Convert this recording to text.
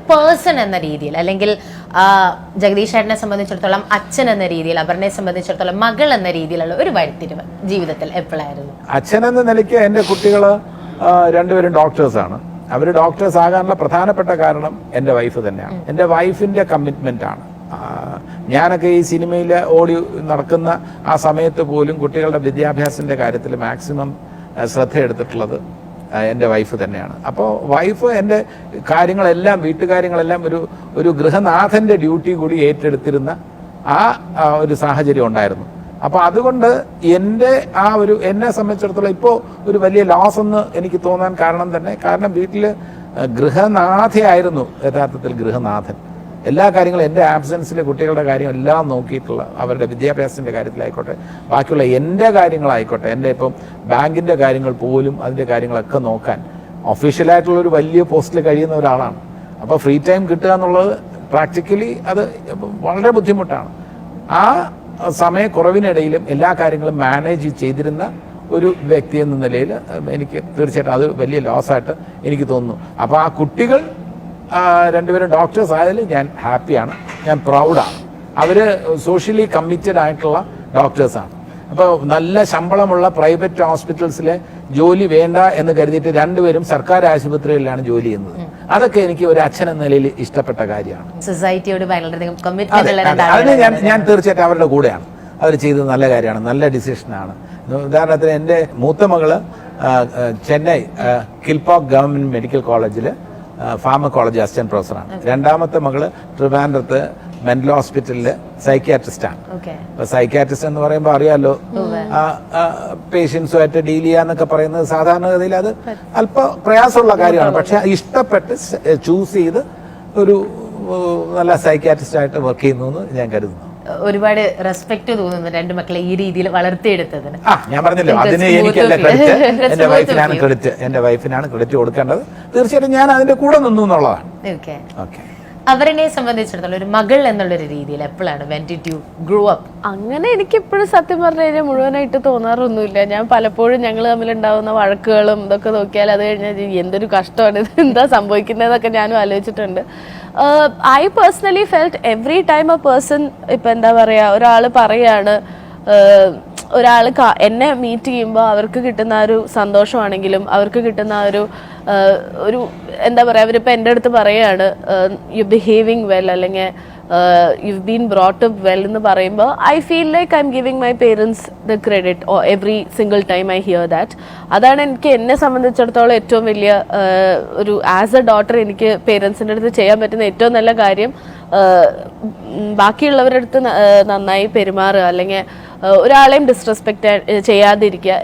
Person എന്ന രീതിയിൽ, അല്ലെങ്കിൽ ജഗദീഷ് ചേട്ടനെ സംബന്ധിച്ചിടത്തോളം അച്ഛൻ എന്ന രീതിയിൽ, അപർണയെ സംബന്ധിച്ചിടത്തോളം മകൾ എന്ന രീതിയിലുള്ള ഒരു വഴിത്തിരിവ് ജീവിതത്തിൽ എപ്പോഴായിരുന്നു? അച്ഛൻ എന്ന നിലയ്ക്ക് എൻ്റെ കുട്ടികള് രണ്ടുപേരും ഡോക്ടേഴ്സാണ്. അവർ ഡോക്ടേഴ്സ് ആകാനുള്ള പ്രധാനപ്പെട്ട കാരണം എൻ്റെ വൈഫ് തന്നെയാണ്. എൻ്റെ വൈഫിൻ്റെ കമ്മിറ്റ്മെൻ്റ് ആണ്. ഞാനൊക്കെ ഈ സിനിമയിൽ ഓടി നടക്കുന്ന ആ സമയത്ത് പോലും കുട്ടികളുടെ വിദ്യാഭ്യാസത്തിൻ്റെ കാര്യത്തിൽ മാക്സിമം ശ്രദ്ധ എടുത്തിട്ടുള്ളത് എൻ്റെ വൈഫ് തന്നെയാണ്. അപ്പോൾ വൈഫ് എൻ്റെ കാര്യങ്ങളെല്ലാം, വീട്ടുകാര്യങ്ങളെല്ലാം ഒരു ഗൃഹനാഥൻ്റെ ഡ്യൂട്ടി കൂടി ഏറ്റെടുത്തിരുന്ന ആ ഒരു സാഹചര്യം ഉണ്ടായിരുന്നു. അപ്പോൾ അതുകൊണ്ട് എന്നെ സംബന്ധിച്ചിടത്തോളം ഇപ്പോൾ ഒരു വലിയ ലോസ് എന്ന് എനിക്ക് തോന്നാൻ കാരണം വീട്ടിൽ ഗൃഹനാഥയായിരുന്നു യഥാർത്ഥത്തിൽ ഗൃഹനാഥൻ. എല്ലാ കാര്യങ്ങളും എൻ്റെ ആബ്സെൻസിൽ കുട്ടികളുടെ കാര്യം എല്ലാം നോക്കിയിട്ടുള്ള, അവരുടെ വിദ്യാഭ്യാസത്തിൻ്റെ കാര്യത്തിലായിക്കോട്ടെ, ബാക്കിയുള്ള എൻ്റെ കാര്യങ്ങളായിക്കോട്ടെ, എൻ്റെ ഇപ്പം ബാങ്കിൻ്റെ കാര്യങ്ങൾ പോലും അതിൻ്റെ കാര്യങ്ങളൊക്കെ നോക്കാൻ ഒഫീഷ്യലായിട്ടുള്ളൊരു വലിയ പോസ്റ്റിൽ കഴിയുന്ന ഒരാളാണ്. അപ്പോൾ ഫ്രീ ടൈം കിട്ടുക എന്നുള്ളത് പ്രാക്ടിക്കലി അത് വളരെ ബുദ്ധിമുട്ടാണ്. ആ സമയക്കുറവിനിടയിലും എല്ലാ കാര്യങ്ങളും മാനേജ് ചെയ്തിരുന്ന ഒരു വ്യക്തി എന്ന നിലയിൽ എനിക്ക് തീർച്ചയായിട്ടും അത് വലിയ ലോസായിട്ട് എനിക്ക് തോന്നുന്നു. അപ്പോൾ ആ കുട്ടികൾ രണ്ടുപേരും ഡോക്ടേഴ്സ് ആയതിൽ ഞാൻ ഹാപ്പിയാണ്, ഞാൻ പ്രൗഡാണ്. അവർ സോഷ്യലി കമ്മിറ്റഡ് ആയിട്ടുള്ള ഡോക്ടേഴ്സാണ്. അപ്പോൾ നല്ല ശമ്പളമുള്ള പ്രൈവറ്റ് ഹോസ്പിറ്റൽസിലെ ജോലി വേണ്ട എന്ന് കരുതിയിട്ട് രണ്ടുപേരും സർക്കാർ ആശുപത്രികളിലാണ് ജോലി ചെയ്യുന്നത്. അതൊക്കെ എനിക്ക് ഒരു അച്ഛൻ എന്ന നിലയിൽ ഇഷ്ടപ്പെട്ട കാര്യമാണ്. സൊസൈറ്റിയോട് അതിന് ഞാൻ തീർച്ചയായിട്ടും അവരുടെ കൂടെയാണ്. അവർ ചെയ്തത് നല്ല കാര്യമാണ്, നല്ല ഡിസിഷനാണ്. ഉദാഹരണത്തിന് എൻ്റെ മൂത്ത മകള് ചെന്നൈ കിൽപോക്ക് ഗവൺമെന്റ് മെഡിക്കൽ കോളേജിൽ ഫാർമക്കോളജി അസിസ്റ്റന്റ് പ്രൊഫസറാണ്. രണ്ടാമത്തെ മകള് ട്രിവാൻഡ്രത്ത് മെന്റൽ ഹോസ്പിറ്റലില് സൈക്യാട്രിസ്റ്റാണ്. അപ്പൊ സൈക്യാട്രിസ്റ്റ് എന്ന് പറയുമ്പോൾ അറിയാലോ, പേഷ്യൻസുമായിട്ട് ഡീൽ ചെയ്യാന്നൊക്കെ പറയുന്നത് സാധാരണഗതിയിൽ അത് അല്പ പ്രയാസമുള്ള കാര്യമാണ്. പക്ഷെ ഇഷ്ടപ്പെട്ട് ചൂസ് ചെയ്ത് ഒരു നല്ല സൈക്യാട്രിസ്റ്റ് ആയിട്ട് വർക്ക് ചെയ്യുന്നു എന്ന് ഞാൻ കരുതുന്നു. ഒരുപാട് റെസ്പെക്ട് തോന്നുന്നു രണ്ട് മക്കളെ ഈ രീതിയിൽ വളർത്തിയെടുത്തതിന്. ഞാൻ പറഞ്ഞല്ലോ, അതിന് എനിക്കല്ല ക്രെഡിറ്റ്, എന്റെ വൈഫിനാണ് ക്രെഡിറ്റ് കൊടുക്കേണ്ടത്. തീർച്ചയായിട്ടും ഞാൻ അതിന്റെ കൂടെ നിന്നു എന്നുള്ളതാണ്. അവരെ സംബന്ധിച്ചിടത്തോളം ഒരു മകൾ എന്നുള്ളൊരു രീതിയിൽ എപ്പോഴാണ് when did you grow up? അങ്ങനെ എനിക്കിപ്പോഴും സത്യം പറഞ്ഞു കഴിഞ്ഞാൽ മുഴുവനായിട്ട് തോന്നാറൊന്നുമില്ല. ഞാൻ പലപ്പോഴും ഞങ്ങൾ തമ്മിലുണ്ടാവുന്ന വഴക്കുകളും ഇതൊക്കെ നോക്കിയാൽ അത് കഴിഞ്ഞാൽ എന്തൊരു കഷ്ടമാണ്, ഇത് എന്താ സംഭവിക്കുന്നതൊക്കെ ഞാനും ആലോചിച്ചിട്ടുണ്ട്. I personally felt every time a person, ഇപ്പം എന്താ പറയുക, ഒരാൾ പറയാണ്, ഒരാൾ എന്നെ മീറ്റ് ചെയ്യുമ്പോൾ അവർക്ക് കിട്ടുന്ന ഒരു സന്തോഷമാണെങ്കിലും അവർക്ക് കിട്ടുന്ന ഒരു എന്താ പറയുക, അവരിപ്പോൾ എൻ്റെ അടുത്ത് പറയുകയാണ് യു ബിഹേവിങ് വെൽ, അല്ലെങ്കിൽ you been brought up well എന്ന് പറയുമ്പോൾ I feel like I M giving my parents the credit every single time I here that. അതാണ് എന്നെ സംബന്ധിച്ചിടത്തോളം ഏറ്റവും വലിയ ഒരു ആസ് എ ഡോട്ടർ എനിക്ക് പേരൻസിൻ്റെ അടുത്ത് ചെയ്യാൻ പറ്റുന്ന ഏറ്റവും നല്ല കാര്യം. ബാക്കിയുള്ളവരുടെ അടുത്ത് നന്നായി പെരുമാറുക, അല്ലെങ്കിൽ ഒരാളെയും ഡിസ്റെസ്പെക്ട് ചെയ്യാതിരിക്കുക.